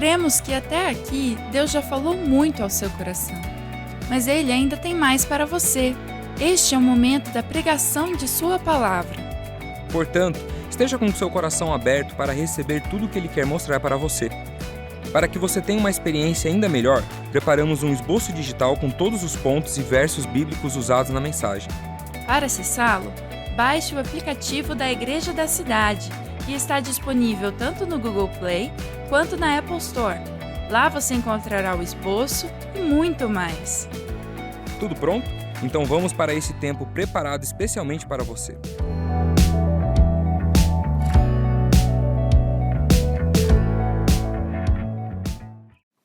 Cremos que até aqui Deus já falou muito ao seu coração, mas Ele ainda tem mais para você. Este é o momento da pregação de sua palavra. Portanto, esteja com o seu coração aberto para receber tudo o que Ele quer mostrar para você. Para que você tenha uma experiência ainda melhor, preparamos um esboço digital com todos os pontos e versos bíblicos usados na mensagem. Para acessá-lo, baixe o aplicativo da Igreja da Cidade, que está disponível tanto no Google Play quanto na Apple Store. Lá você encontrará o esboço e muito mais. Tudo pronto? Então vamos para esse tempo preparado especialmente para você.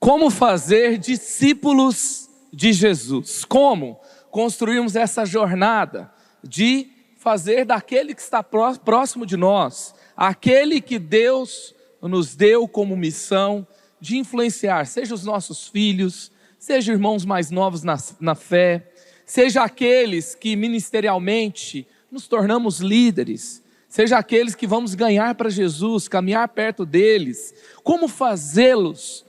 Como fazer discípulos de Jesus? Como construirmos essa jornada de fazer daquele que está próximo de nós, aquele que Deus nos deu como missão de influenciar, seja os nossos filhos, seja irmãos mais novos na fé, seja aqueles que ministerialmente nos tornamos líderes, seja aqueles que vamos ganhar para Jesus, caminhar perto deles. Como fazê-los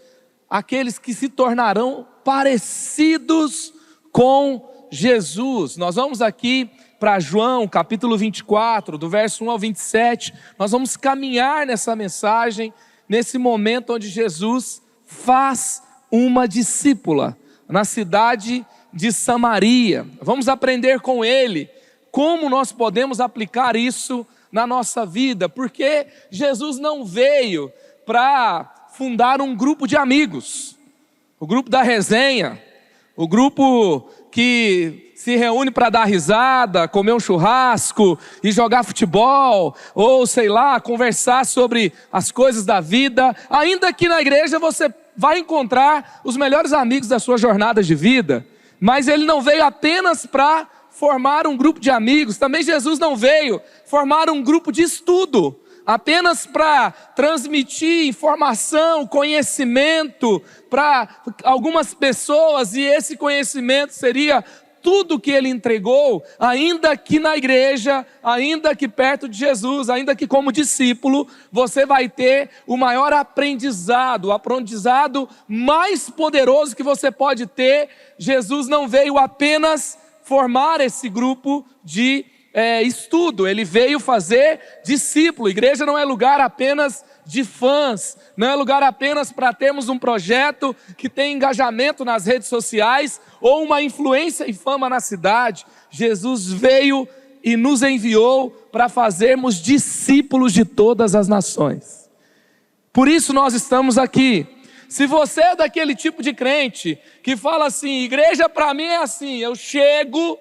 aqueles que se tornarão parecidos com Jesus? Nós vamos aqui para João, capítulo 24, do verso 1 ao 27, nós vamos caminhar nessa mensagem, nesse momento onde Jesus faz uma discípula na cidade de Samaria. Vamos aprender com ele como nós podemos aplicar isso na nossa vida, porque Jesus não veio para fundar um grupo de amigos, o grupo da resenha, o grupo que se reúne para dar risada, comer um churrasco e jogar futebol, ou sei lá, conversar sobre as coisas da vida. Ainda que na igreja você vai encontrar os melhores amigos da sua jornada de vida, mas ele não veio apenas para formar um grupo de amigos. Também Jesus não veio formar um grupo de estudo, apenas para transmitir informação, conhecimento para algumas pessoas, e esse conhecimento seria tudo que ele entregou, ainda que na igreja, ainda que perto de Jesus, ainda que como discípulo, você vai ter o maior aprendizado, o aprendizado mais poderoso que você pode ter. Jesus não veio apenas formar esse grupo de estudo, ele veio fazer discípulo. Igreja não é lugar apenas de fãs, não é lugar apenas para termos um projeto que tem engajamento nas redes sociais ou uma influência e fama na cidade. Jesus veio e nos enviou para fazermos discípulos de todas as nações. Por isso nós estamos aqui. Se você é daquele tipo de crente que fala assim: igreja para mim é assim, eu chego,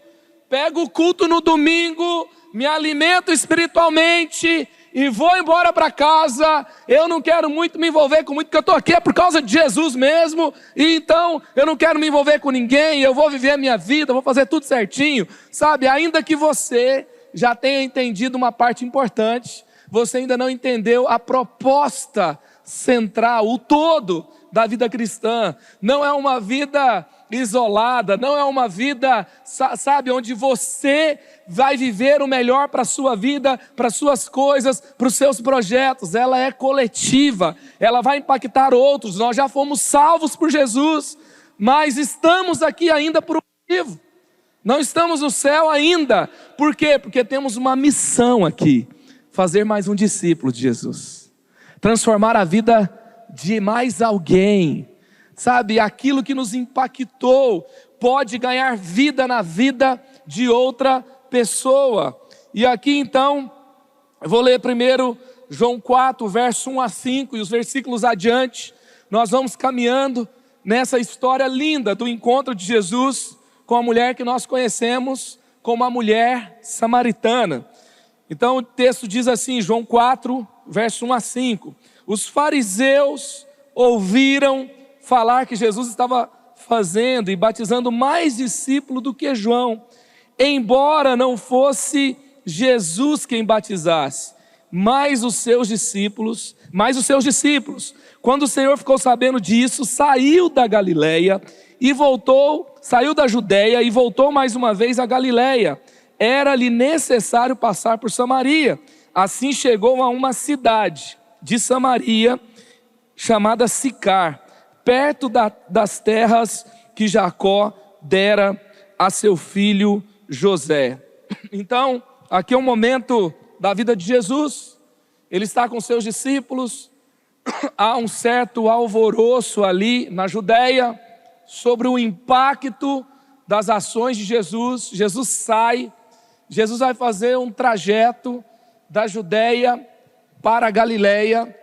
pego o culto no domingo, me alimento espiritualmente e vou embora para casa, eu não quero muito me envolver com muito, porque eu estou aqui é por causa de Jesus mesmo, e então eu não quero me envolver com ninguém, eu vou viver a minha vida, vou fazer tudo certinho, sabe? Ainda que você já tenha entendido uma parte importante, você ainda não entendeu a proposta central, o todo da vida cristã. Não é uma vida isolada, não é uma vida, sabe, onde você vai viver o melhor para a sua vida, para as suas coisas, para os seus projetos. Ela é coletiva, ela vai impactar outros. Nós já fomos salvos por Jesus, mas estamos aqui ainda por um motivo. Não estamos no céu ainda. Por quê? Porque temos uma missão aqui: fazer mais um discípulo de Jesus, transformar a vida de mais alguém. Sabe, aquilo que nos impactou pode ganhar vida na vida de outra pessoa. E aqui então, eu vou ler primeiro João 4, verso 1 a 5, e os versículos adiante. Nós vamos caminhando nessa história linda do encontro de Jesus com a mulher que nós conhecemos como a mulher samaritana. Então o texto diz assim, João 4, verso 1 a 5. Os fariseus ouviram falar que Jesus estava fazendo e batizando mais discípulos do que João, embora não fosse Jesus quem batizasse, mas os seus discípulos. Quando o Senhor ficou sabendo disso, saiu da Judéia e voltou mais uma vez a Galileia. Era-lhe necessário passar por Samaria. Assim chegou a uma cidade de Samaria, chamada Sicar, perto das terras que Jacó dera a seu filho José. Então, aqui é um momento da vida de Jesus. Ele está com seus discípulos. Há um certo alvoroço ali na Judéia sobre o impacto das ações de Jesus. Jesus sai, Jesus vai fazer um trajeto da Judéia para a Galileia,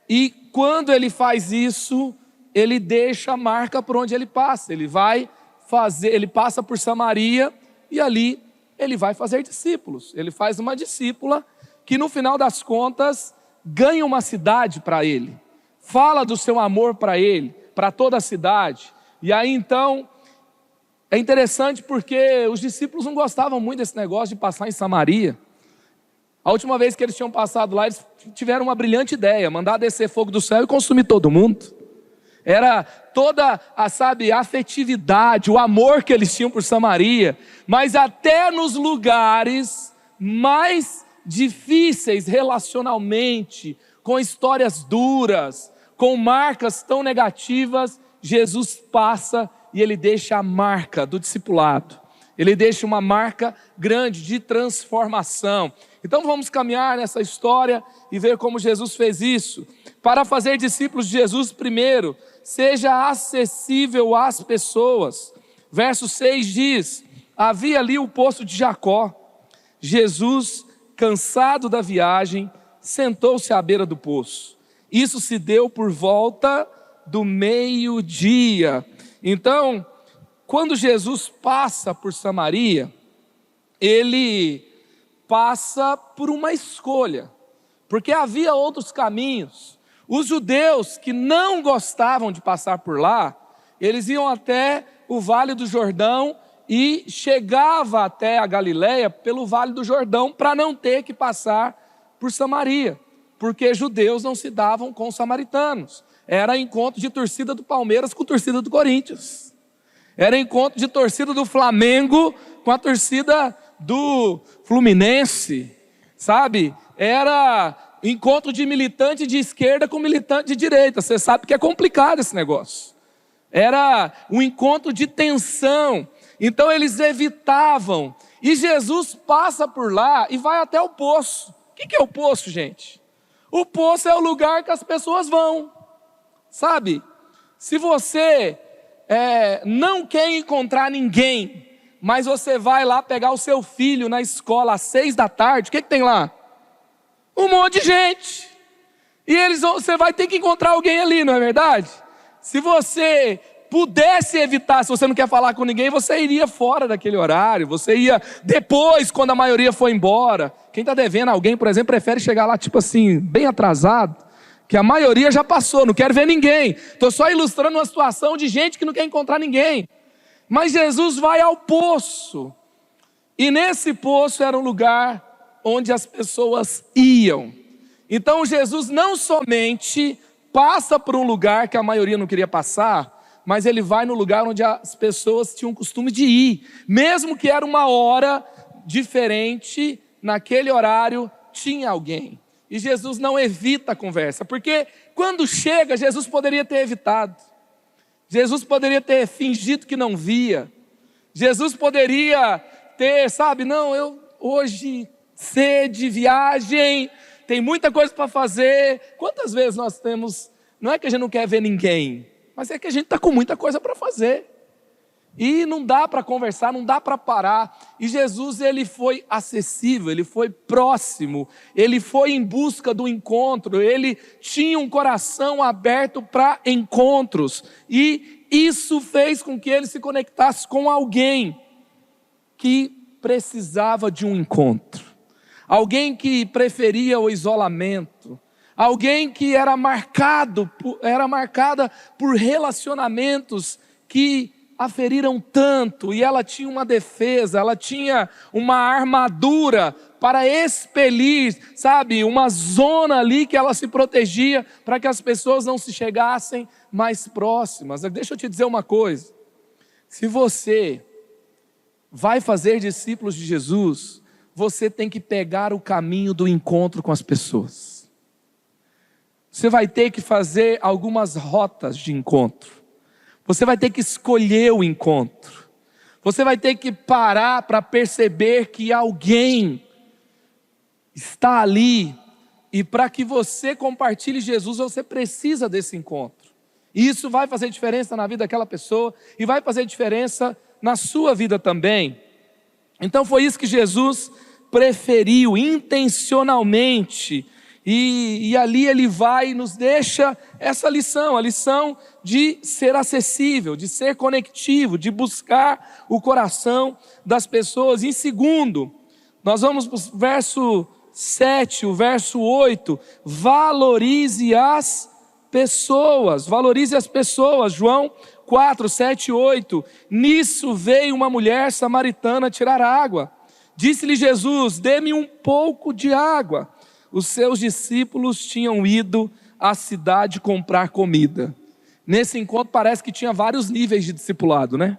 e quando ele faz isso, ele deixa a marca por onde ele passa. Ele passa por Samaria, e ali ele vai fazer discípulos. Ele faz uma discípula que no final das contas ganha uma cidade para ele, fala do seu amor para ele, para toda a cidade. E aí então é interessante porque os discípulos não gostavam muito desse negócio de passar em Samaria. A última vez que eles tinham passado lá, eles tiveram uma brilhante ideia: mandar descer fogo do céu e consumir todo mundo. Era toda a afetividade, o amor que eles tinham por Samaria. Mas até nos lugares mais difíceis relacionalmente, com histórias duras, com marcas tão negativas, Jesus passa e ele deixa a marca do discipulado. Ele deixa uma marca grande de transformação. Então vamos caminhar nessa história e ver como Jesus fez isso. Para fazer discípulos de Jesus, primeiro, seja acessível às pessoas. Verso 6 diz: havia ali o poço de Jacó. Jesus, cansado da viagem, sentou-se à beira do poço. Isso se deu por volta do meio-dia. Então, quando Jesus passa por Samaria, ele passa por uma escolha, porque havia outros caminhos. Os judeus que não gostavam de passar por lá, eles iam até o Vale do Jordão e chegava até a Galileia pelo Vale do Jordão, para não ter que passar por Samaria, porque judeus não se davam com samaritanos. Era encontro de torcida do Palmeiras com torcida do Corinthians. Era encontro de torcida do Flamengo com a torcida do Fluminense, sabe? Era encontro de militante de esquerda com militante de direita. Você sabe que é complicado esse negócio. Era um encontro de tensão. Então eles evitavam. E Jesus passa por lá e vai até o poço. O que é o poço, gente? O poço é o lugar que as pessoas vão. Sabe? Se você não quer encontrar ninguém, mas você vai lá pegar o seu filho na escola às 6 da tarde, o que tem lá? Um monte de gente. E você vai ter que encontrar alguém ali, não é verdade? Se você pudesse evitar, se você não quer falar com ninguém, você iria fora daquele horário, você ia depois, quando a maioria foi embora. Quem está devendo alguém, por exemplo, prefere chegar lá tipo assim, bem atrasado, que a maioria já passou, não quero ver ninguém. Estou só ilustrando uma situação de gente que não quer encontrar ninguém. Mas Jesus vai ao poço, e nesse poço era um lugar onde as pessoas iam. Então Jesus não somente passa por um lugar que a maioria não queria passar, mas ele vai no lugar onde as pessoas tinham costume de ir. Mesmo que era uma hora diferente, naquele horário tinha alguém. E Jesus não evita a conversa, porque quando chega, Jesus poderia ter evitado. Jesus poderia ter fingido que não via. Jesus poderia ter, eu hoje, sede, viagem, tem muita coisa para fazer. Quantas vezes nós temos, não é que a gente não quer ver ninguém, mas é que a gente está com muita coisa para fazer. E não dá para conversar, não dá para parar. E Jesus, ele foi acessível, ele foi próximo, ele foi em busca do encontro, ele tinha um coração aberto para encontros. E isso fez com que ele se conectasse com alguém que precisava de um encontro. Alguém que preferia o isolamento. Alguém que era marcada por relacionamentos que a feriram tanto, e ela tinha uma defesa, ela tinha uma armadura para expelir, uma zona ali que ela se protegia, para que as pessoas não se chegassem mais próximas. Deixa eu te dizer uma coisa: se você vai fazer discípulos de Jesus, você tem que pegar o caminho do encontro com as pessoas. você vai ter que fazer algumas rotas de encontro. Você vai ter que escolher o encontro. Você vai ter que parar para perceber que alguém está ali. E para que você compartilhe Jesus, você precisa desse encontro. E isso vai fazer diferença na vida daquela pessoa. E vai fazer diferença na sua vida também. Então foi isso que Jesus preferiu intencionalmente. E ali ele vai e nos deixa essa lição, a lição de ser acessível, de ser conectivo, de buscar o coração das pessoas. Em segundo, nós vamos para o verso 7, o verso 8, valorize as pessoas, João 4, 7 e 8, nisso veio uma mulher samaritana tirar água, disse-lhe Jesus, dê-me um pouco de água. Os seus discípulos tinham ido à cidade comprar comida. Nesse encontro parece que tinha vários níveis de discipulado, né?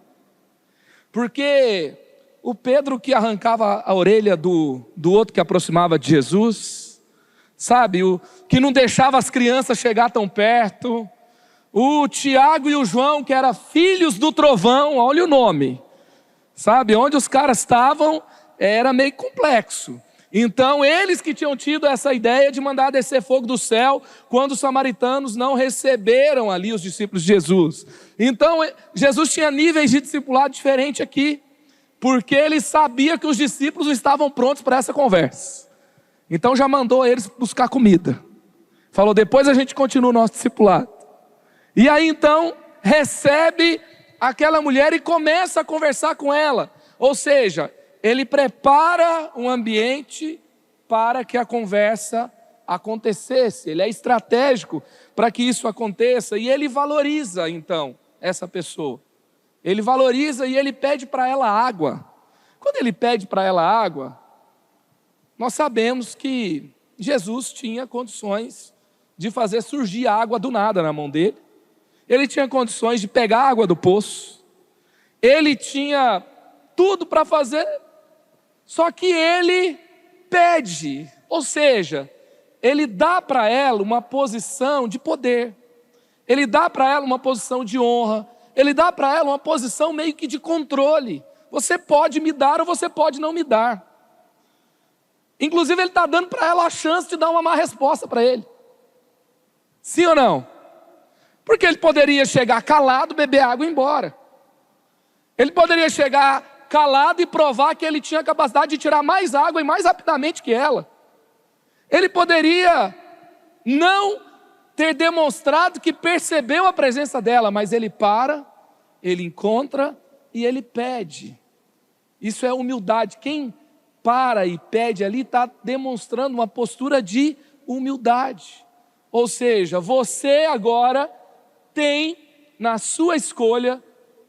Porque o Pedro que arrancava a orelha do outro que aproximava de Jesus, sabe? O que não deixava as crianças chegar tão perto. O Tiago e o João que eram filhos do trovão, olha o nome. Sabe? Onde os caras estavam era meio complexo. Então eles que tinham tido essa ideia de mandar descer fogo do céu quando os samaritanos não receberam ali os discípulos de Jesus. Então Jesus tinha níveis de discipulado diferentes aqui, porque ele sabia que os discípulos estavam prontos para essa conversa. Então já mandou eles buscar comida. Falou, depois a gente continua o nosso discipulado. E aí então recebe aquela mulher e começa a conversar com ela. Ou seja, ele prepara um ambiente para que a conversa acontecesse. Ele é estratégico para que isso aconteça. E ele valoriza, então, essa pessoa. Ele valoriza e ele pede para ela água. Quando ele pede para ela água, nós sabemos que Jesus tinha condições de fazer surgir água do nada na mão dele. Ele tinha condições de pegar a água do poço. Ele tinha tudo para fazer. Só que ele pede, ou seja, ele dá para ela uma posição de poder, ele dá para ela uma posição de honra, ele dá para ela uma posição meio que de controle. Você pode me dar ou você pode não me dar. Inclusive ele está dando para ela a chance de dar uma má resposta para ele. Sim ou não? Porque ele poderia chegar calado, beber água e ir embora. Ele poderia chegar calado e provar que ele tinha a capacidade de tirar mais água e mais rapidamente que ela. Ele poderia não ter demonstrado que percebeu a presença dela, mas ele para, ele encontra e ele pede. Isso é humildade. Quem para e pede ali está demonstrando uma postura de humildade. Ou seja, você agora tem na sua escolha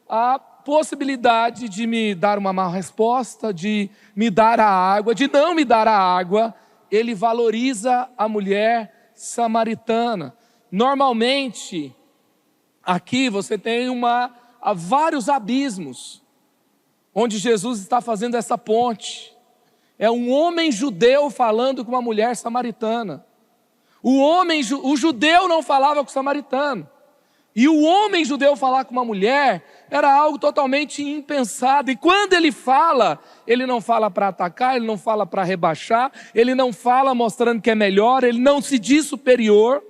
a possibilidade de me dar uma má resposta, de me dar a água, de não me dar a água. Ele valoriza a mulher samaritana. Normalmente, aqui você tem vários abismos, onde Jesus está fazendo essa ponte. É um homem judeu falando com uma mulher samaritana. O judeu não falava com o samaritano. E o homem judeu falar com uma mulher era algo totalmente impensado. E quando ele não fala para atacar, ele não fala para rebaixar, ele não fala mostrando que é melhor, ele não se diz superior,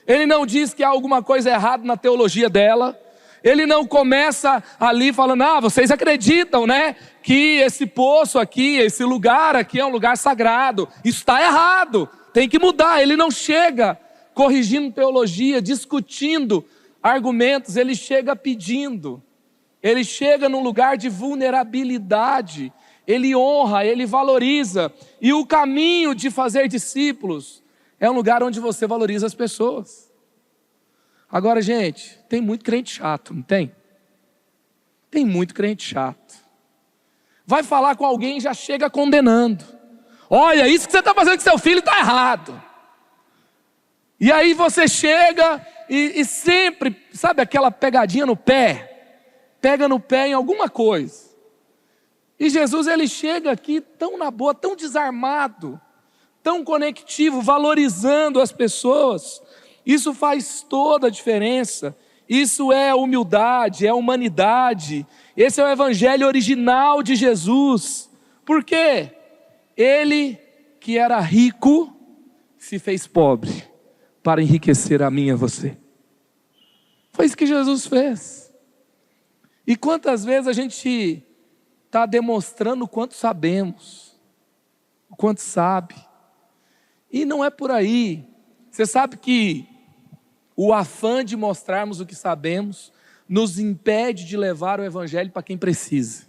ele não diz que há alguma coisa errada na teologia dela, ele não começa ali falando, vocês acreditam, né, que esse poço aqui, esse lugar aqui é um lugar sagrado, isso está errado, tem que mudar. Ele não chega corrigindo teologia, discutindo argumentos, ele chega pedindo, ele chega num lugar de vulnerabilidade, ele honra, ele valoriza. E o caminho de fazer discípulos é um lugar onde você valoriza as pessoas. Agora, gente, tem muito crente chato, não tem? Tem muito crente chato. Vai falar com alguém e já chega condenando. Olha, isso que você está fazendo com seu filho está errado. E aí você chega e sempre, sabe aquela pegadinha no pé? Pega no pé em alguma coisa. E Jesus, ele chega aqui tão na boa, tão desarmado, tão conectivo, valorizando as pessoas. Isso faz toda a diferença. Isso é humildade, é humanidade. Esse é o evangelho original de Jesus. Por quê? Ele, que era rico, se fez pobre para enriquecer a mim e a você. Foi isso que Jesus fez. E quantas vezes a gente está demonstrando o quanto sabemos, o quanto sabe. E não é por aí. Você sabe que o afã de mostrarmos o que sabemos nos impede de levar o evangelho para quem precisa.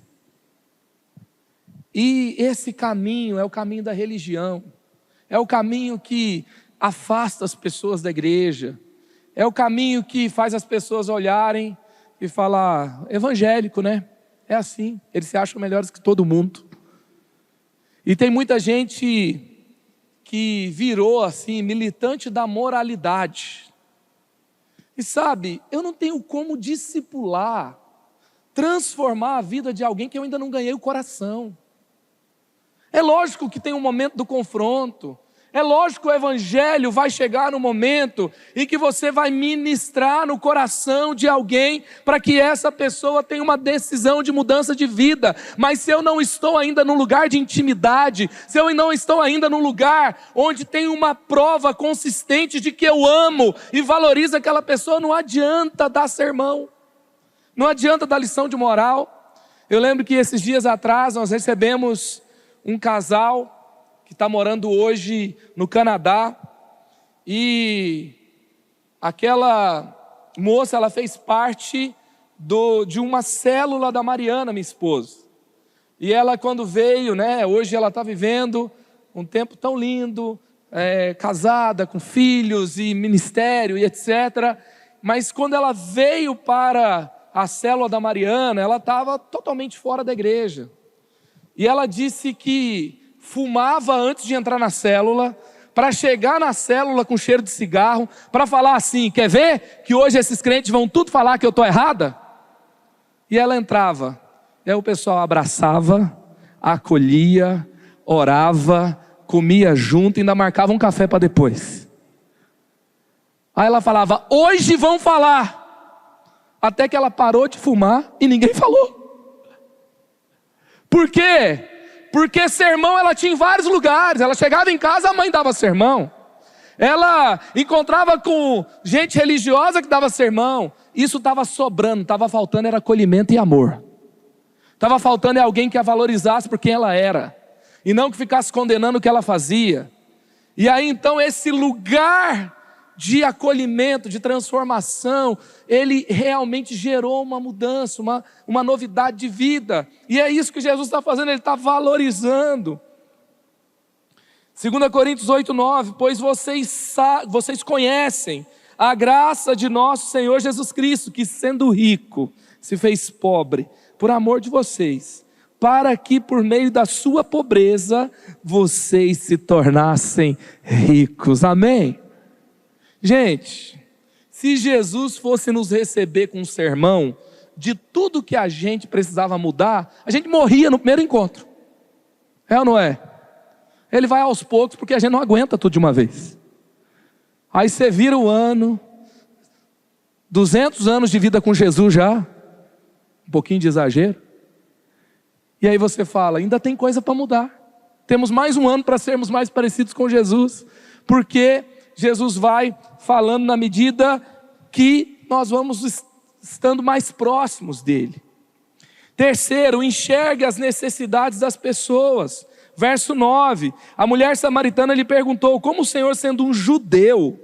E esse caminho é o caminho da religião. É o caminho que afasta as pessoas da igreja. É o caminho que faz as pessoas olharem e falar, evangélico, né? É assim, eles se acham melhores que todo mundo. E tem muita gente que virou assim, militante da moralidade. E sabe, eu não tenho como discipular, transformar a vida de alguém que eu ainda não ganhei o coração. É lógico que tem um momento do confronto. É lógico que o evangelho vai chegar no momento em que você vai ministrar no coração de alguém para que essa pessoa tenha uma decisão de mudança de vida. Mas se eu não estou ainda num lugar de intimidade, se eu não estou ainda num lugar onde tem uma prova consistente de que eu amo e valorizo aquela pessoa, não adianta dar sermão, não adianta dar lição de moral. Eu lembro que esses dias atrás nós recebemos um casal que está morando hoje no Canadá, e aquela moça, ela fez parte de uma célula da Mariana, minha esposa. E ela, quando veio, né, hoje ela está vivendo um tempo tão lindo, casada, com filhos e ministério e etc. Mas quando ela veio para a célula da Mariana, ela estava totalmente fora da igreja. E ela disse que fumava antes de entrar na célula, para chegar na célula com cheiro de cigarro, para falar assim, quer ver que hoje esses crentes vão tudo falar que eu estou errada? E ela entrava, e aí o pessoal abraçava, acolhia, orava, comia junto e ainda marcava um café para depois. Aí ela falava, hoje vão falar, até que ela parou de fumar e ninguém falou. Por quê? Porque sermão ela tinha em vários lugares. Ela chegava em casa, a mãe dava sermão. Ela encontrava com gente religiosa que dava sermão. Isso estava sobrando, estava faltando era acolhimento e amor. Estava faltando alguém que a valorizasse por quem ela era, e não que ficasse condenando o que ela fazia. E aí então esse lugar de acolhimento, de transformação, ele realmente gerou uma mudança, uma novidade de vida. E é isso que Jesus está fazendo, ele está valorizando. 2 Coríntios 8:9, pois vocês conhecem a graça de nosso Senhor Jesus Cristo, que sendo rico, se fez pobre, por amor de vocês, para que por meio da sua pobreza, vocês se tornassem ricos. Amém? Gente, se Jesus fosse nos receber com um sermão de tudo que a gente precisava mudar, a gente morria no primeiro encontro. É ou não é? Ele vai aos poucos, porque a gente não aguenta tudo de uma vez. Aí você vira o ano, 200 anos de vida com Jesus já, um pouquinho de exagero. E aí você fala, ainda tem coisa para mudar. Temos mais um ano para sermos mais parecidos com Jesus, porque Jesus vai falando na medida que nós vamos estando mais próximos dele. Terceiro, enxergue as necessidades das pessoas. Verso 9, a mulher samaritana lhe perguntou, como o Senhor, sendo um judeu,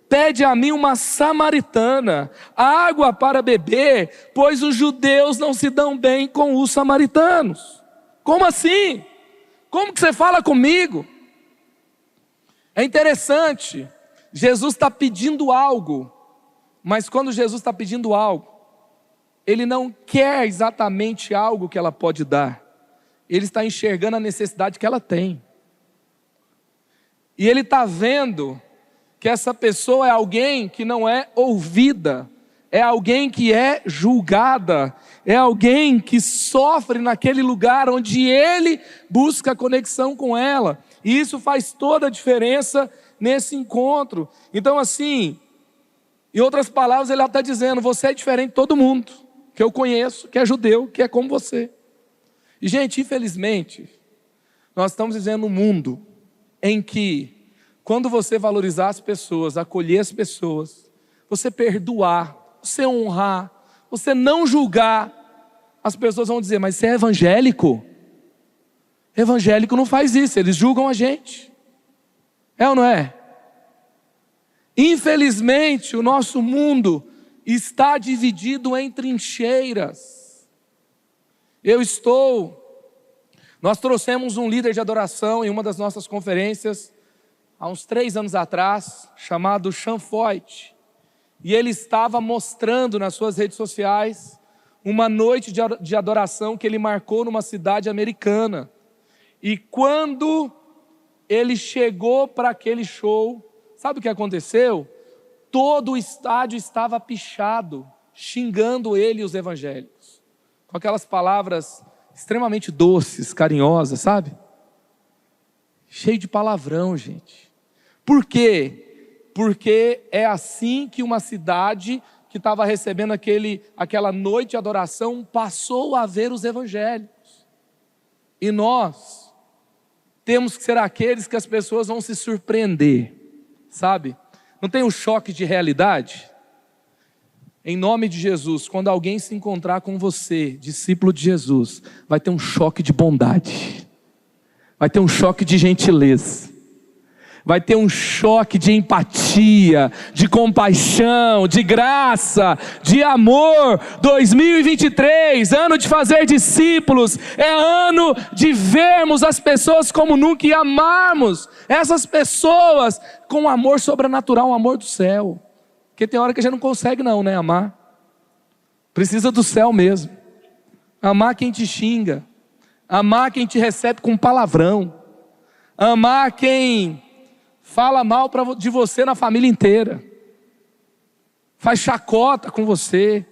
pede a mim, uma samaritana, água para beber, pois os judeus não se dão bem com os samaritanos. Como assim? Como que você fala comigo? É interessante, Jesus está pedindo algo, mas quando Jesus está pedindo algo, Ele não quer exatamente algo que ela pode dar, Ele está enxergando a necessidade que ela tem. E Ele está vendo que essa pessoa é alguém que não é ouvida, é alguém que é julgada, é alguém que sofre naquele lugar onde Ele busca conexão com ela. E isso faz toda a diferença nesse encontro. Então assim, Em outras palavras, ele está dizendo: você é diferente de todo mundo que eu conheço, que é judeu, que é como você. E, gente, infelizmente, nós estamos vivendo um mundo em que, quando você valorizar as pessoas, acolher as pessoas, você perdoar, você honrar, você não julgar, as pessoas vão dizer: mas você é evangélico? Evangélico não faz isso, eles julgam a gente. É ou não é? Infelizmente, o nosso mundo está dividido em trincheiras. Nós trouxemos um líder de adoração em uma das nossas conferências, há uns 3 anos atrás, chamado Sean Foyt. E ele estava mostrando nas suas redes sociais uma noite de adoração que ele marcou numa cidade americana. E quando ele chegou para aquele show, sabe o que aconteceu? Todo o estádio estava pichado, xingando ele e os evangélicos, com aquelas palavras extremamente doces, carinhosas, sabe? Cheio de palavrão, gente. Por quê? Porque é assim que uma cidade que estava recebendo aquela noite de adoração passou a ver os evangélicos. E nós temos que ser aqueles que as pessoas vão se surpreender, sabe? Não tem um choque de realidade? Em nome de Jesus, quando alguém se encontrar com você, discípulo de Jesus, vai ter um choque de bondade, vai ter um choque de gentileza, vai ter um choque de empatia, de compaixão, de graça, de amor. 2023, ano de fazer discípulos, é ano de vermos as pessoas como nunca e amarmos essas pessoas com um amor sobrenatural, um amor do céu. Porque tem hora que a gente não consegue não, né, amar. Precisa do céu mesmo. Amar quem te xinga, amar quem te recebe com palavrão, amar quem fala mal de você na família inteira, faz chacota com você,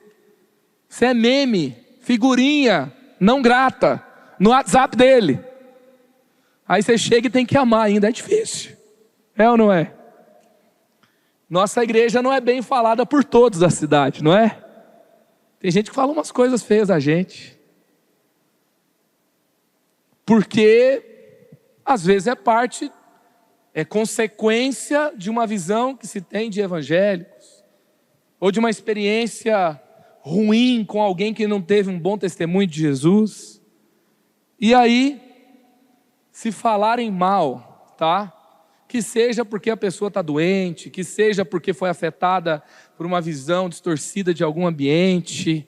você é meme, figurinha não grata no WhatsApp dele. Aí você chega e tem que amar ainda, é difícil. É ou não é? Nossa igreja não é bem falada por todos da cidade, não é? Tem gente que fala umas coisas feias a gente, porque às vezes é consequência de uma visão que se tem de evangélicos, ou de uma experiência ruim com alguém que não teve um bom testemunho de Jesus. E aí, se falarem mal, tá? Que seja porque a pessoa está doente, que seja porque foi afetada por uma visão distorcida de algum ambiente,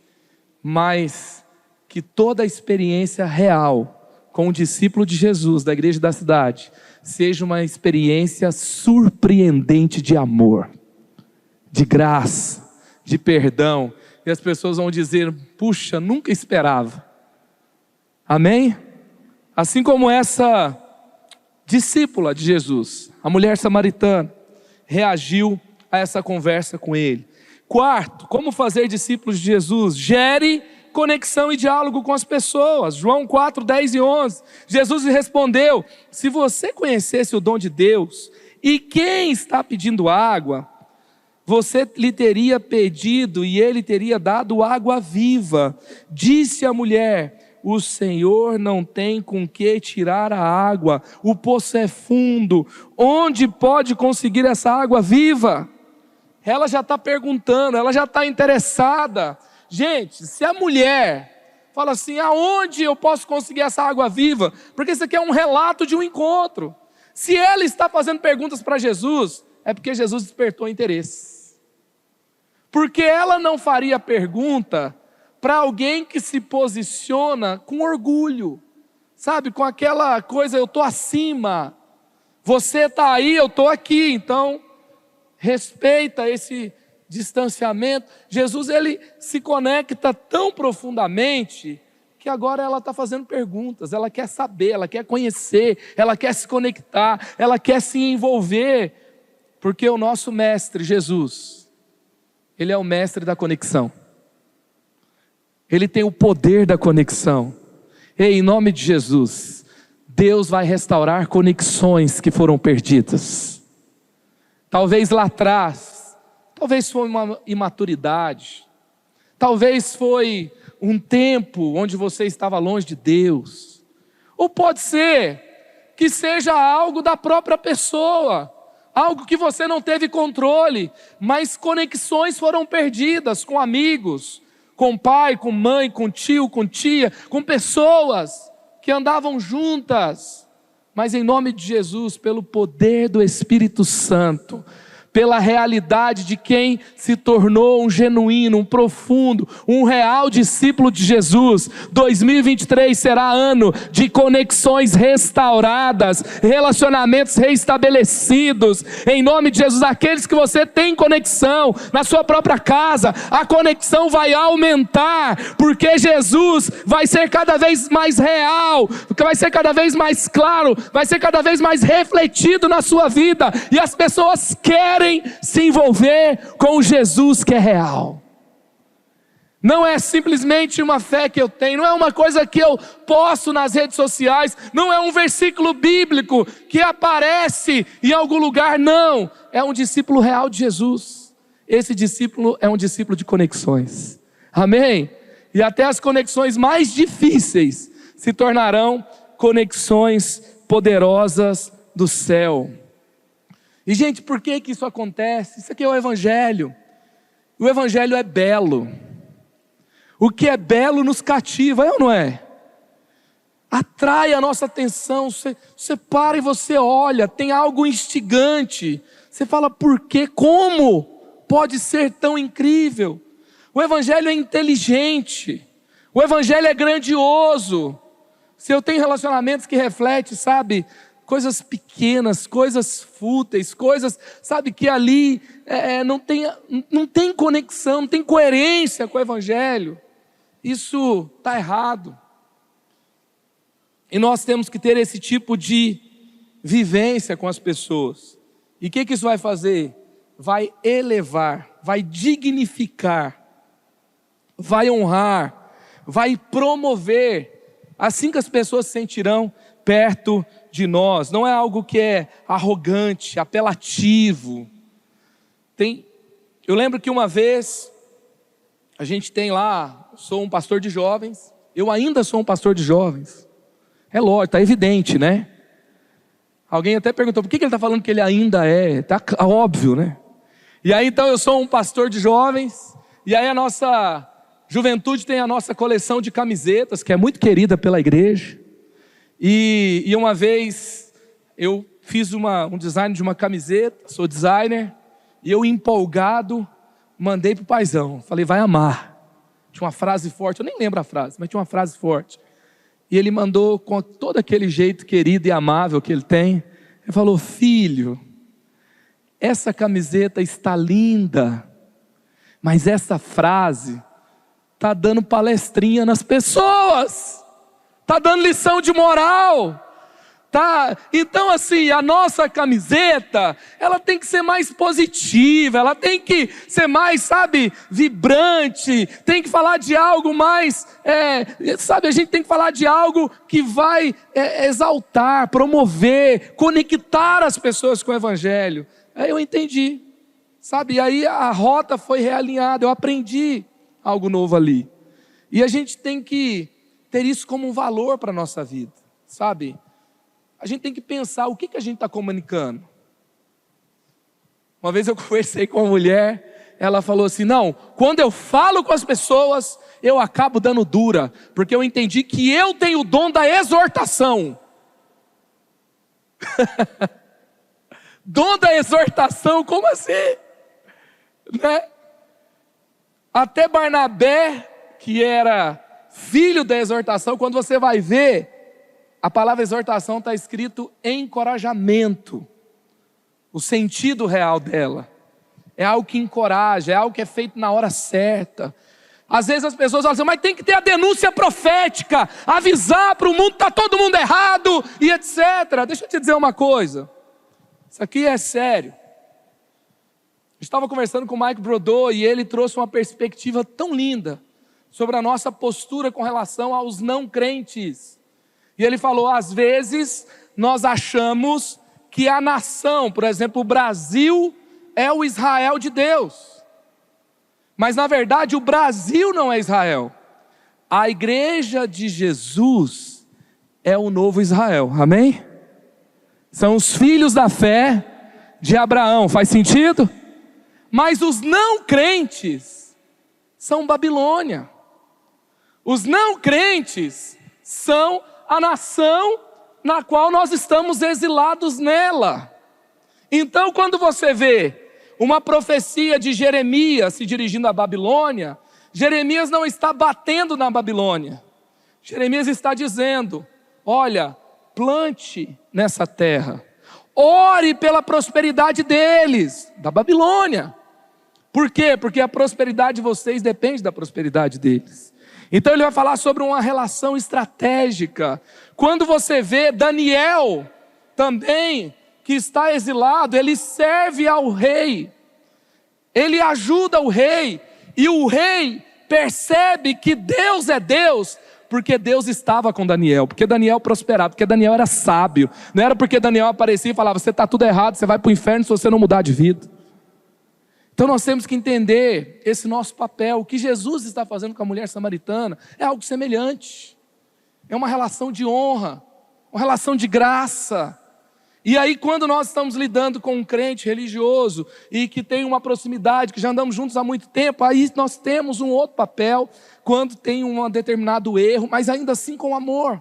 mas que toda a experiência real com o discípulo de Jesus, da igreja da cidade, seja uma experiência surpreendente de amor, de graça, de perdão. E as pessoas vão dizer: puxa, nunca esperava. Amém? Assim como essa discípula de Jesus, a mulher samaritana, reagiu a essa conversa com ele. Quarto, como fazer discípulos de Jesus? Gere conexão e diálogo com as pessoas. João 4, 10 e 11. Jesus lhe respondeu: se você conhecesse o dom de Deus e quem está pedindo água, você lhe teria pedido e ele teria dado água viva. Disse a mulher: o Senhor não tem com que tirar a água, o poço é fundo, onde pode conseguir essa água viva? Ela já está perguntando, ela já está interessada. Gente, se a mulher fala assim: aonde eu posso conseguir essa água viva? Porque isso aqui é um relato de um encontro. Se ela está fazendo perguntas para Jesus, é porque Jesus despertou interesse. Porque ela não faria pergunta para alguém que se posiciona com orgulho, sabe, com aquela coisa: eu estou acima, você está aí, eu estou aqui. Então, respeita esse distanciamento. Jesus, ele se conecta tão profundamente que agora ela está fazendo perguntas, ela quer saber, ela quer conhecer, ela quer se conectar, ela quer se envolver, porque o nosso mestre Jesus, ele é o mestre da conexão, ele tem o poder da conexão. E em nome de Jesus, Deus vai restaurar conexões que foram perdidas. Talvez lá atrás, Talvez foi uma imaturidade. Talvez foi um tempo onde você estava longe de Deus. Ou pode ser que seja algo da própria pessoa. Algo que você não teve controle. Mas conexões foram perdidas com amigos, com pai, com mãe, com tio, com tia, com pessoas que andavam juntas. Mas em nome de Jesus, pelo poder do Espírito Santo, pela realidade de quem se tornou um genuíno, um profundo, um real discípulo de Jesus, 2023 será ano de conexões restauradas, relacionamentos reestabelecidos, em nome de Jesus. Aqueles que você tem conexão na sua própria casa, a conexão vai aumentar, porque Jesus vai ser cada vez mais real, vai ser cada vez mais claro, vai ser cada vez mais refletido na sua vida, e as pessoas querem se envolver com o Jesus que é real. Não é simplesmente uma fé que eu tenho, não é uma coisa que eu posto nas redes sociais, não é um versículo bíblico que aparece em algum lugar, não. É um discípulo real de Jesus. Esse discípulo é um discípulo de conexões. Amém? E até as conexões mais difíceis se tornarão conexões poderosas do céu. E gente, por que isso acontece? Isso aqui é o Evangelho. O Evangelho é belo. O que é belo nos cativa, é ou não é? Atrai a nossa atenção. Você para e você olha, tem algo instigante. Você fala, por quê? Como pode ser tão incrível? O Evangelho é inteligente. O Evangelho é grandioso. Se eu tenho relacionamentos que refletem, sabe, coisas pequenas, coisas fúteis, coisas, sabe, que ali não tem conexão, não tem coerência com o Evangelho, isso está errado. E nós temos que ter esse tipo de vivência com as pessoas. E o que isso vai fazer? Vai elevar, vai dignificar, vai honrar, vai promover, assim que as pessoas se sentirão perto de nós. Não é algo que é arrogante, apelativo. Eu lembro que uma vez, a gente tem lá, sou um pastor de jovens, eu ainda sou um pastor de jovens. É lógico, está evidente, né? Alguém até perguntou, por que ele está falando que ele ainda é? Está óbvio, né? E aí então eu sou um pastor de jovens, e aí a nossa juventude tem a nossa coleção de camisetas, que é muito querida pela igreja. E uma vez eu fiz um design de uma camiseta, sou designer, e eu empolgado mandei para o paizão, falei, vai amar. Tinha uma frase forte, eu nem lembro a frase, mas tinha uma frase forte. E ele mandou com todo aquele jeito querido e amável que ele tem, ele falou, filho, essa camiseta está linda, mas essa frase está dando palestrinha nas pessoas. Está dando lição de moral, tá? Então assim, a nossa camiseta, ela tem que ser mais positiva, ela tem que ser mais, sabe, vibrante, tem que falar de algo mais, sabe, a gente tem que falar de algo que vai exaltar, promover, conectar as pessoas com o Evangelho. Aí eu entendi, sabe, e aí a rota foi realinhada, eu aprendi algo novo ali. E a gente tem que ter isso como um valor para a nossa vida, sabe? A gente tem que pensar o que a gente está comunicando. Uma vez eu conversei com uma mulher, ela falou assim, não, quando eu falo com as pessoas, eu acabo dando dura, porque eu entendi que eu tenho o dom da exortação. Dom da exortação, como assim? Né? Até Barnabé, que era filho da exortação, quando você vai ver, a palavra exortação está escrito encorajamento. O sentido real dela é algo que encoraja, é algo que é feito na hora certa. Às vezes as pessoas falam assim, mas tem que ter a denúncia profética, avisar para o mundo que está todo mundo errado e etc. Deixa eu te dizer uma coisa, isso aqui é sério. Eu estava conversando com o Mike Brodot e ele trouxe uma perspectiva tão linda sobre a nossa postura com relação aos não crentes. E ele falou, às vezes nós achamos que a nação, por exemplo, o Brasil, é o Israel de Deus. Mas na verdade o Brasil não é Israel. A igreja de Jesus é o novo Israel, amém? São os filhos da fé de Abraão, faz sentido? Mas os não crentes são Babilônia. Os não crentes são a nação na qual nós estamos exilados nela. Então quando você vê uma profecia de Jeremias se dirigindo à Babilônia, Jeremias não está batendo na Babilônia. Jeremias está dizendo: olha, plante nessa terra, ore pela prosperidade deles, da Babilônia. Por quê? Porque a prosperidade de vocês depende da prosperidade deles. Então ele vai falar sobre uma relação estratégica. Quando você vê Daniel também, que está exilado, ele serve ao rei, ele ajuda o rei, e o rei percebe que Deus é Deus, porque Deus estava com Daniel, porque Daniel prosperava, porque Daniel era sábio. Não era porque Daniel aparecia e falava: você está tudo errado, você vai para o inferno se você não mudar de vida. Então nós temos que entender esse nosso papel. O que Jesus está fazendo com a mulher samaritana é algo semelhante. É uma relação de honra, uma relação de graça. E aí quando nós estamos lidando com um crente religioso e que tem uma proximidade, que já andamos juntos há muito tempo, aí nós temos um outro papel quando tem um determinado erro, mas ainda assim com amor.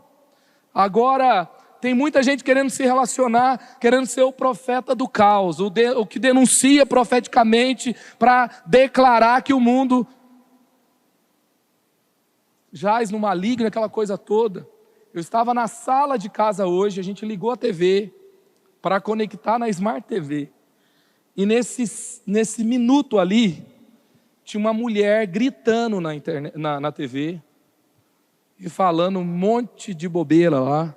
Agora, tem muita gente querendo se relacionar, querendo ser o profeta do caos, o que denuncia profeticamente para declarar que o mundo jaz no maligno, aquela coisa toda. Eu estava na sala de casa hoje, a gente ligou a TV para conectar na Smart TV. E nesse minuto ali, tinha uma mulher gritando na TV e falando um monte de bobeira lá,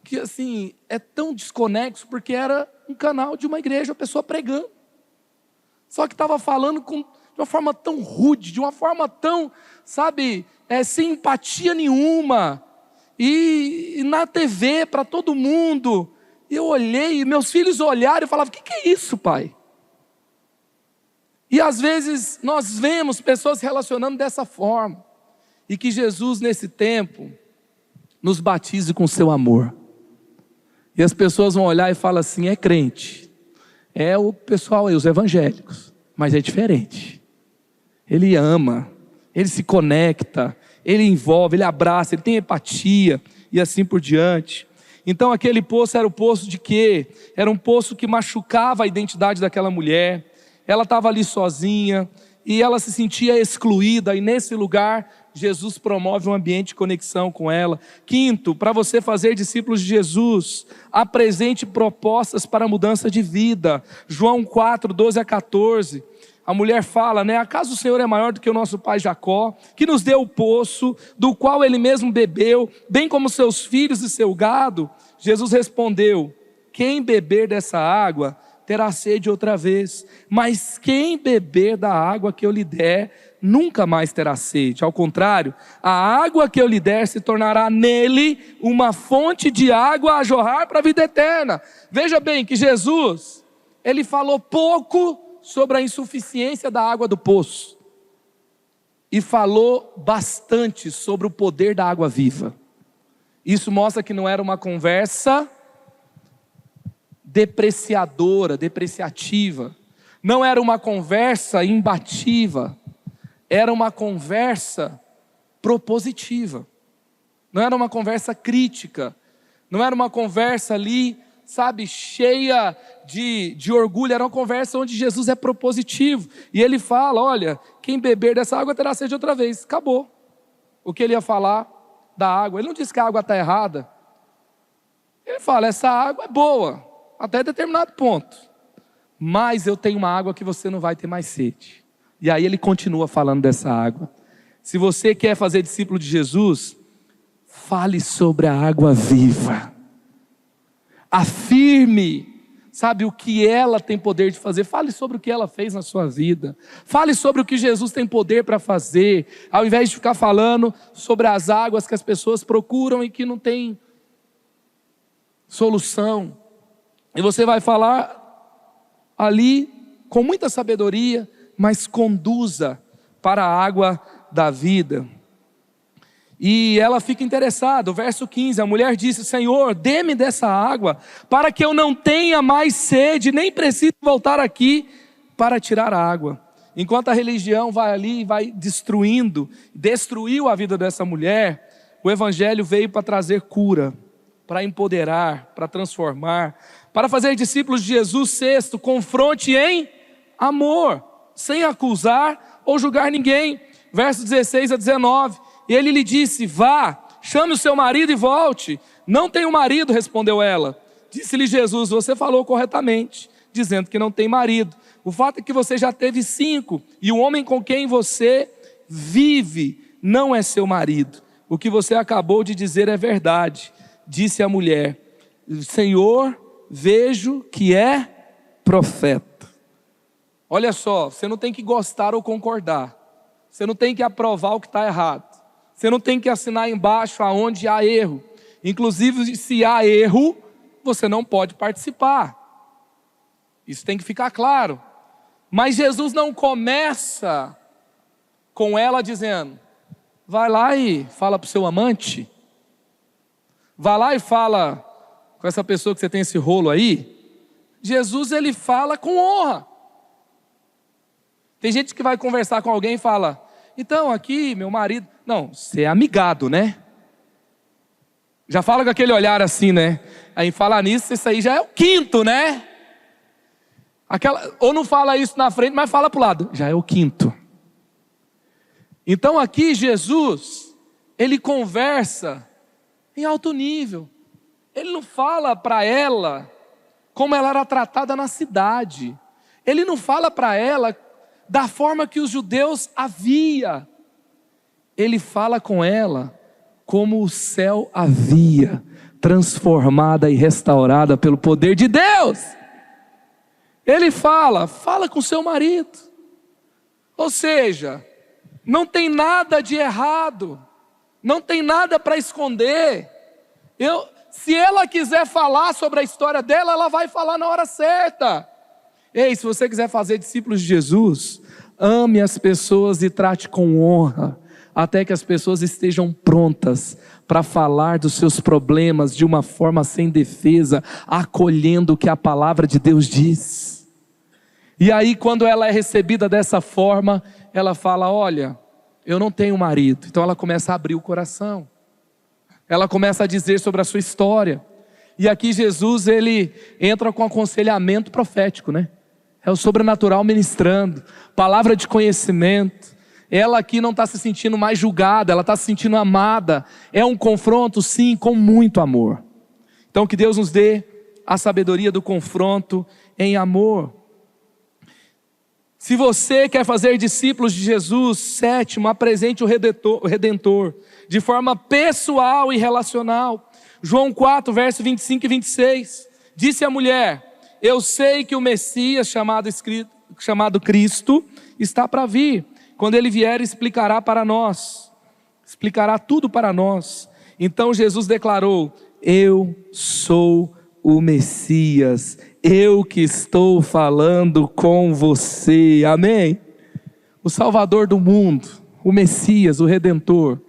que assim, é tão desconexo, porque era um canal de uma igreja, a pessoa pregando. Só que estava falando de uma forma tão rude, de uma forma tão, sabe, sem empatia nenhuma. E na TV, para todo mundo. Eu olhei, e meus filhos olharam e falavam: o que é isso, pai? E às vezes nós vemos pessoas se relacionando dessa forma. E que Jesus nesse tempo nos batize com seu amor. E as pessoas vão olhar e falar assim: é crente, é o pessoal aí, os evangélicos, mas é diferente. Ele ama, ele se conecta, ele envolve, ele abraça, ele tem empatia e assim por diante. Então aquele poço era o poço de quê? Era um poço que machucava a identidade daquela mulher. Ela estava ali sozinha e ela se sentia excluída, e nesse lugar Jesus promove um ambiente de conexão com ela. Quinto, para você fazer discípulos de Jesus, apresente propostas para mudança de vida. João 4, 12 a 14. A mulher fala, né? Acaso o Senhor é maior do que o nosso pai Jacó, que nos deu o poço, do qual ele mesmo bebeu, bem como seus filhos e seu gado? Jesus respondeu: quem beber dessa água terá sede outra vez, mas quem beber da água que eu lhe der, nunca mais terá sede. Ao contrário, a água que eu lhe der se tornará nele uma fonte de água a jorrar para a vida eterna. Veja bem que Jesus, ele falou pouco sobre a insuficiência da água do poço, e falou bastante sobre o poder da água viva. Isso mostra que não era uma conversa depreciativa, não era uma conversa imbativa, era uma conversa propositiva, não era uma conversa crítica, não era uma conversa ali, sabe, cheia de orgulho. Era uma conversa onde Jesus é propositivo, e ele fala: olha, quem beber dessa água terá sede outra vez. Acabou o que ele ia falar da água. Ele não disse que a água está errada, ele fala: essa água é boa até determinado ponto, mas eu tenho uma água que você não vai ter mais sede. E aí ele continua falando dessa água. Se você quer fazer discípulo de Jesus, fale sobre a água viva, afirme, sabe, o que ela tem poder de fazer. Fale sobre o que ela fez na sua vida, fale sobre o que Jesus tem poder para fazer, ao invés de ficar falando sobre as águas que as pessoas procuram e que não tem solução. E você vai falar ali com muita sabedoria, mas conduza para a água da vida. E ela fica interessada, o verso 15, a mulher disse: Senhor, dê-me dessa água, para que eu não tenha mais sede, nem precise voltar aqui para tirar a água. Enquanto a religião vai ali e vai destruiu a vida dessa mulher, o Evangelho veio para trazer cura, para empoderar, para transformar, para fazer discípulos de Jesus. Sexto, confronte em amor, sem acusar ou julgar ninguém. Versos 16 a 19, e ele lhe disse: vá, chame o seu marido e volte. Não tenho marido, respondeu ela. Disse-lhe Jesus: você falou corretamente, dizendo que não tem marido. O fato é que você já teve 5, e o homem com quem você vive não é seu marido. O que você acabou de dizer é verdade. Disse a mulher: Senhor, vejo que é profeta. Olha só, você não tem que gostar ou concordar. Você não tem que aprovar o que está errado. Você não tem que assinar embaixo aonde há erro. Inclusive, se há erro, você não pode participar. Isso tem que ficar claro. Mas Jesus não começa com ela dizendo: vai lá e fala para o seu amante. Vai lá e fala com essa pessoa que você tem esse rolo aí. Jesus, ele fala com honra. Tem gente que vai conversar com alguém e fala: então aqui meu marido... Não, você é amigado, né? Já fala com aquele olhar assim, né? Aí falar nisso, isso aí já é o 5º, né? Ou não fala isso na frente, mas fala para o lado, já é o 5º. Então aqui Jesus, ele conversa em alto nível. Ele não fala para ela como ela era tratada na cidade. Ele não fala para ela da forma que os judeus a via. Ele fala com ela como o céu a via, transformada e restaurada pelo poder de Deus. Ele fala com seu marido. Ou seja, não tem nada de errado, não tem nada para esconder. Se ela quiser falar sobre a história dela, ela vai falar na hora certa. Ei, se você quiser fazer discípulos de Jesus, ame as pessoas e trate com honra, até que as pessoas estejam prontas para falar dos seus problemas de uma forma sem defesa, acolhendo o que a palavra de Deus diz. E aí, quando ela é recebida dessa forma, ela fala: olha, eu não tenho marido. Então ela começa a abrir o coração. Ela começa a dizer sobre a sua história. E aqui Jesus, ele entra com aconselhamento profético, né? É o sobrenatural ministrando, palavra de conhecimento. Ela aqui não está se sentindo mais julgada, ela está se sentindo amada. É um confronto, sim, com muito amor. Então que Deus nos dê a sabedoria do confronto em amor. Se você quer fazer discípulos de Jesus, 7, apresente o Redentor de forma pessoal e relacional. João 4, verso 25 e 26. Disse a mulher: eu sei que o Messias chamado Cristo está para vir. Quando ele vier, explicará tudo para nós. Então Jesus declarou: eu sou o Messias, eu que estou falando com você. Amém? O Salvador do mundo, o Messias, o Redentor,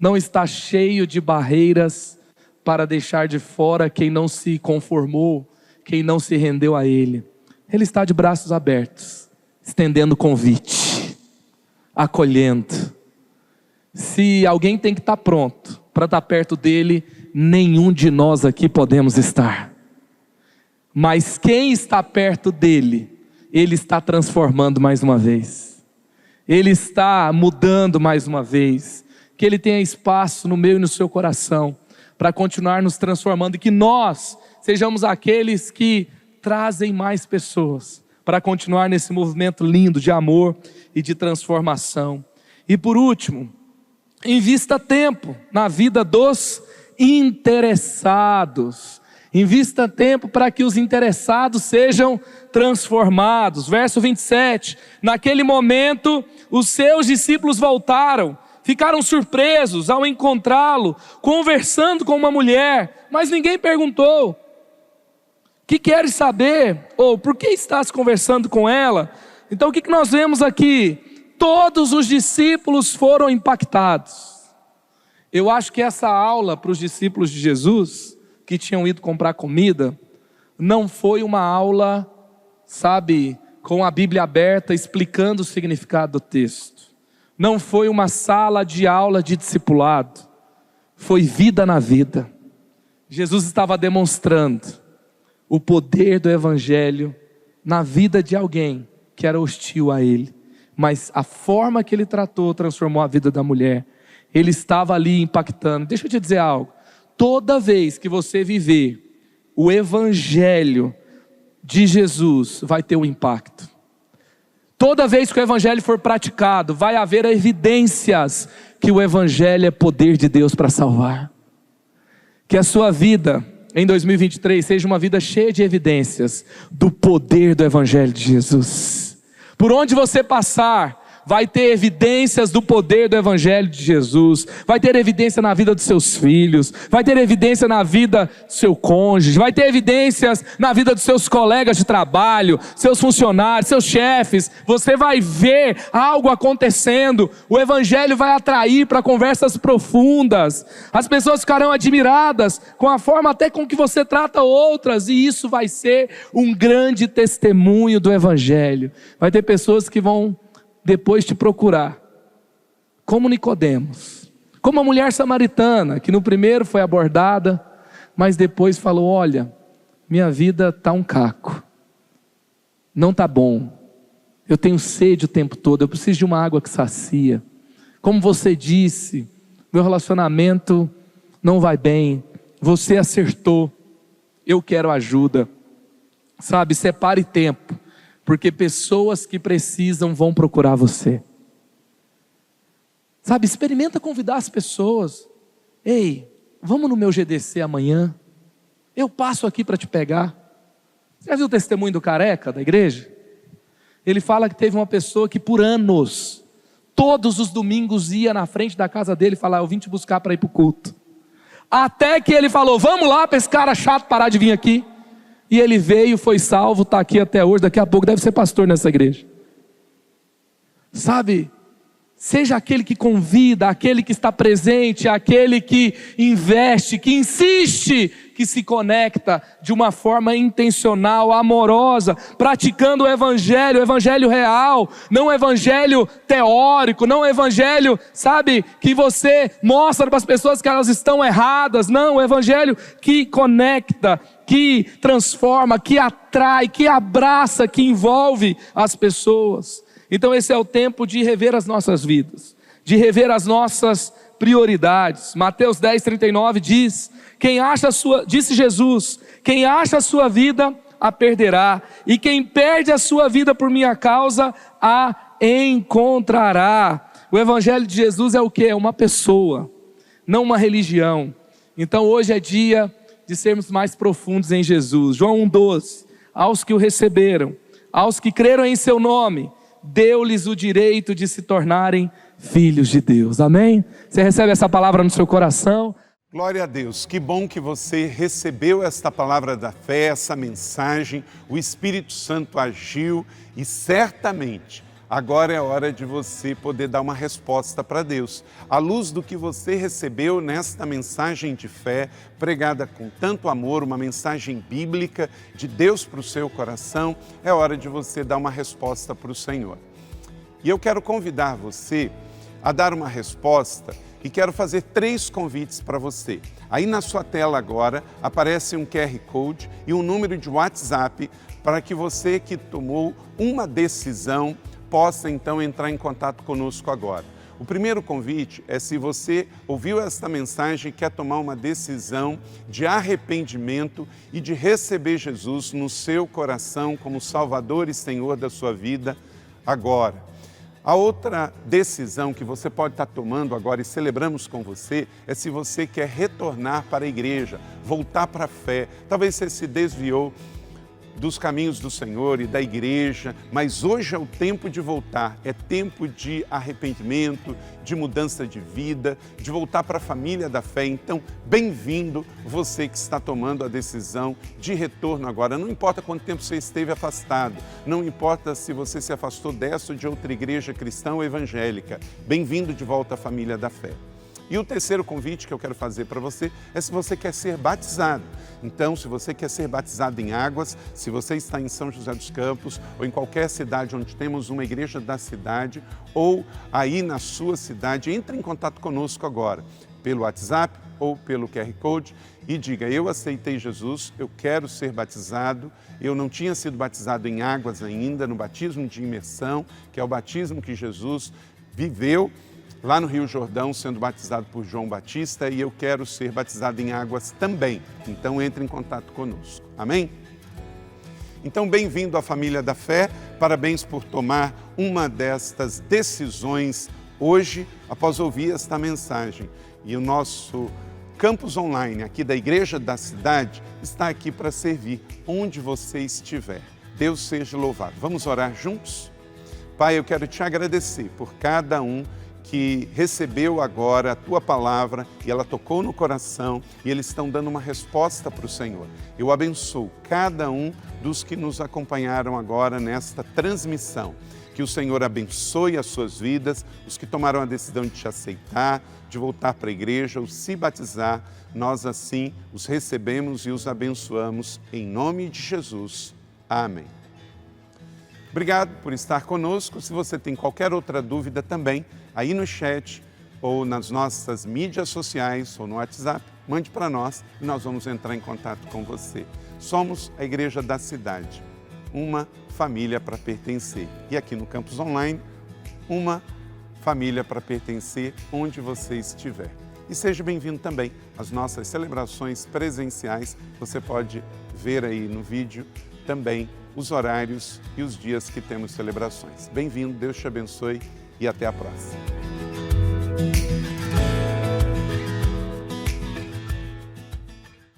não está cheio de barreiras para deixar de fora quem não se conformou, quem não se rendeu a Ele. Ele está de braços abertos, estendendo convite, acolhendo. Se alguém tem que estar pronto para estar perto dele, nenhum de nós aqui podemos estar. Mas quem está perto dele, ele está transformando mais uma vez. Ele está mudando mais uma vez. Que ele tenha espaço no meu e no seu coração para continuar nos transformando, e que nós sejamos aqueles que trazem mais pessoas para continuar nesse movimento lindo de amor e de transformação. E por último, invista tempo na vida dos interessados. Invista tempo para que os interessados sejam transformados. Verso 27, naquele momento os seus discípulos voltaram, ficaram surpresos ao encontrá-lo conversando com uma mulher, mas ninguém perguntou: que queres saber? Ou por que estás conversando com ela? Então o que nós vemos aqui? Todos os discípulos foram impactados. Eu acho que essa aula para os discípulos de Jesus, que tinham ido comprar comida, não foi uma aula, sabe, com a Bíblia aberta explicando o significado do texto. Não foi uma sala de aula de discipulado. Foi vida na vida. Jesus estava demonstrando o poder do Evangelho na vida de alguém que era hostil a ele. Mas a forma que ele tratou transformou a vida da mulher. Ele estava ali impactando. Deixa eu te dizer algo. Toda vez que você viver o Evangelho de Jesus, vai ter um impacto. Toda vez que o Evangelho for praticado, vai haver evidências que o Evangelho é poder de Deus para salvar. Que a sua vida em 2023 seja uma vida cheia de evidências do poder do Evangelho de Jesus. Por onde você passar, vai ter evidências do poder do Evangelho de Jesus, vai ter evidência na vida dos seus filhos, vai ter evidência na vida do seu cônjuge, vai ter evidências na vida dos seus colegas de trabalho, seus funcionários, seus chefes. Você vai ver algo acontecendo, o Evangelho vai atrair para conversas profundas, as pessoas ficarão admiradas com a forma até com que você trata outras, e isso vai ser um grande testemunho do Evangelho. Vai ter pessoas que vão depois te procurar, como Nicodemos, como a mulher samaritana, que no primeiro foi abordada, mas depois falou: olha, minha vida está um caco, não está bom, eu tenho sede o tempo todo, eu preciso de uma água que sacia. Como você disse, meu relacionamento não vai bem, você acertou, eu quero ajuda. Sabe, separe tempo, porque pessoas que precisam vão procurar você. Sabe, experimenta convidar as pessoas. Ei, vamos no meu GDC amanhã? Eu passo aqui para te pegar. Você já viu o testemunho do careca da igreja? Ele fala que teve uma pessoa que por anos, todos os domingos ia na frente da casa dele e falava: eu vim te buscar para ir para o culto. Até que ele falou: vamos lá para esse cara chato parar de vir aqui. E ele veio, foi salvo, está aqui até hoje, daqui a pouco deve ser pastor nessa igreja. Sabe, seja aquele que convida, aquele que está presente, aquele que investe, que insiste, que se conecta de uma forma intencional, amorosa, praticando o evangelho real, não o evangelho teórico, não o evangelho, sabe, que você mostra para as pessoas que elas estão erradas, não, o evangelho que conecta, que transforma, que atrai, que abraça, que envolve as pessoas. Então esse é o tempo de rever as nossas vidas, de rever as nossas prioridades. Mateus 10:39 diz: disse Jesus, quem acha a sua vida, a perderá, e quem perde a sua vida por minha causa, a encontrará. O Evangelho de Jesus é o quê? É uma pessoa, não uma religião. Então hoje é dia de sermos mais profundos em Jesus. João 1,12, aos que o receberam, aos que creram em seu nome, deu-lhes o direito de se tornarem filhos de Deus. Amém? Você recebe essa palavra no seu coração? Glória a Deus, que bom que você recebeu esta palavra da fé, essa mensagem, o Espírito Santo agiu e certamente agora é hora de você poder dar uma resposta para Deus. À luz do que você recebeu nesta mensagem de fé, pregada com tanto amor, uma mensagem bíblica de Deus para o seu coração, é hora de você dar uma resposta para o Senhor. E eu quero convidar você a dar uma resposta e quero fazer 3 convites para você. Aí na sua tela agora aparece um QR Code e um número de WhatsApp para que você que tomou uma decisão possa então entrar em contato conosco agora. O primeiro convite é se você ouviu esta mensagem e quer tomar uma decisão de arrependimento e de receber Jesus no seu coração como Salvador e Senhor da sua vida agora. A outra decisão que você pode estar tomando agora e celebramos com você é se você quer retornar para a igreja, voltar para a fé. Talvez você se desviou dos caminhos do Senhor e da igreja, mas hoje é o tempo de voltar, é tempo de arrependimento, de mudança de vida, de voltar para a família da fé. Então, bem-vindo você que está tomando a decisão de retorno agora. Não importa quanto tempo você esteve afastado, não importa se você se afastou dessa ou de outra igreja cristã ou evangélica, bem-vindo de volta à família da fé. E o terceiro convite que eu quero fazer para você é se você quer ser batizado. Então, se você quer ser batizado em águas, se você está em São José dos Campos ou em qualquer cidade onde temos uma igreja da cidade ou aí na sua cidade, entre em contato conosco agora, pelo WhatsApp ou pelo QR Code e diga: eu aceitei Jesus, eu quero ser batizado, eu não tinha sido batizado em águas ainda, no batismo de imersão, que é o batismo que Jesus viveu lá no Rio Jordão, sendo batizado por João Batista, e eu quero ser batizado em águas também. Então, entre em contato conosco. Amém? Então, bem-vindo à família da fé. Parabéns por tomar uma destas decisões hoje, após ouvir esta mensagem. E o nosso campus online aqui da Igreja da Cidade está aqui para servir onde você estiver. Deus seja louvado. Vamos orar juntos? Pai, eu quero te agradecer por cada um que recebeu agora a Tua palavra e ela tocou no coração e eles estão dando uma resposta para o Senhor. Eu abençoo cada um dos que nos acompanharam agora nesta transmissão. Que o Senhor abençoe as suas vidas, os que tomaram a decisão de te aceitar, de voltar para a igreja ou se batizar, nós assim os recebemos e os abençoamos em nome de Jesus. Amém. Obrigado por estar conosco. Se você tem qualquer outra dúvida também, aí no chat ou nas nossas mídias sociais ou no WhatsApp, mande para nós e nós vamos entrar em contato com você. Somos a Igreja da Cidade, uma família para pertencer. E aqui no Campus Online, uma família para pertencer onde você estiver. E seja bem-vindo também às nossas celebrações presenciais. Você pode ver aí no vídeo também os horários e os dias que temos celebrações. Bem-vindo, Deus te abençoe e até a próxima.